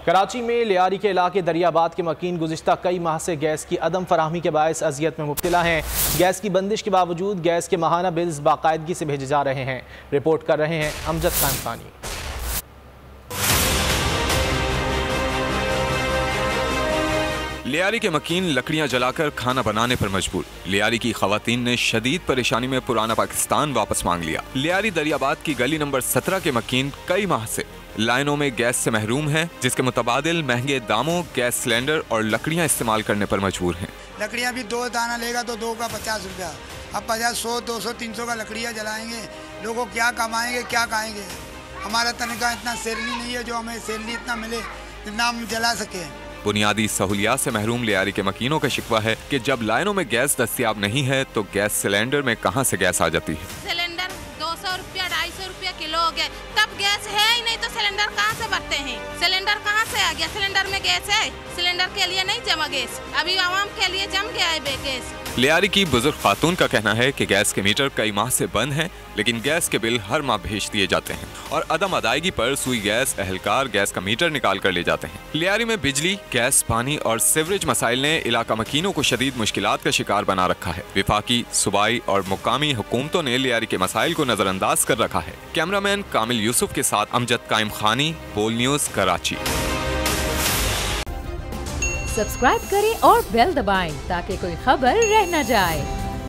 कराची में लियारी के इलाके दरियाबाद के मकीन गुज़िश्ता कई माह से गैस की अदम फराहमी के बायस अजियत में मुब्तला हैं। गैस की बंदिश के बावजूद गैस के माहाना बिल्स बाकायदगी से भेजे जा रहे हैं। रिपोर्ट कर रहे हैं अमजद खानसानी। लियारी के मकीन लकड़ियां जलाकर खाना बनाने पर मजबूर। लियारी की खवातीन ने शदीद परेशानी में पुराना पाकिस्तान वापस मांग लिया। लियारी दरियाबाद की गली नंबर 17 के मकीन कई माह से लाइनों में गैस से महरूम हैं, जिसके मुताबिल महंगे दामों गैस सिलेंडर और लकड़ियां इस्तेमाल करने पर मजबूर हैं। लकड़ियां भी 2 दाना लेगा तो 2 का 50 रुपया। अब 50, 100, 200, 300 का लकड़ियां जलाएंगे, लोगों क्या कमाएंगे, क्या खाएंगे। हमारा तनख्वाह इतना सैलरी नहीं है जो हमें सैलरी इतना मिले जितना हम जला सके। बुनियादी सहूलियात से महरूम लियारी के मकीनों का शिकवा है कि जब लाइनों में गैस दस्तियाब नहीं है तो गैस सिलेंडर में कहां से गैस आ जाती है। सिलेंडर 200 रुपया 250 रुपया किलो हो गया, तब गैस है ही नहीं तो सिलेंडर कहां से भरते हैं। सिलेंडर कहां से आ गया? सिलेंडर में गैस है, सिलेंडर के लिए नहीं जमा गैस, अभी आवाम के लिए जम गया है बेगैस। लियारी की बुजुर्ग खातून का कहना है कि गैस के मीटर कई माह से बंद हैं, लेकिन गैस के बिल हर माह भेज दिए जाते हैं और अदम अदायगी पर सुई गैस एहलकार गैस का मीटर निकाल कर ले जाते हैं। लियारी में बिजली, गैस, पानी और सीवरेज मसाइल ने इलाका मकीनों को शदीद मुश्किलात का शिकार बना रखा है। विफाकी, सूबाई और मुकामी हुकूमतों ने लियारी के मसाइल को नजरअंदाज कर रखा है। कैमरामैन कामिल यूसुफ के साथ अमजद काइम खानी, बोल न्यूज, कराची। सब्सक्राइब करें और बेल दबाएं ताकि कोई खबर रह न जाए।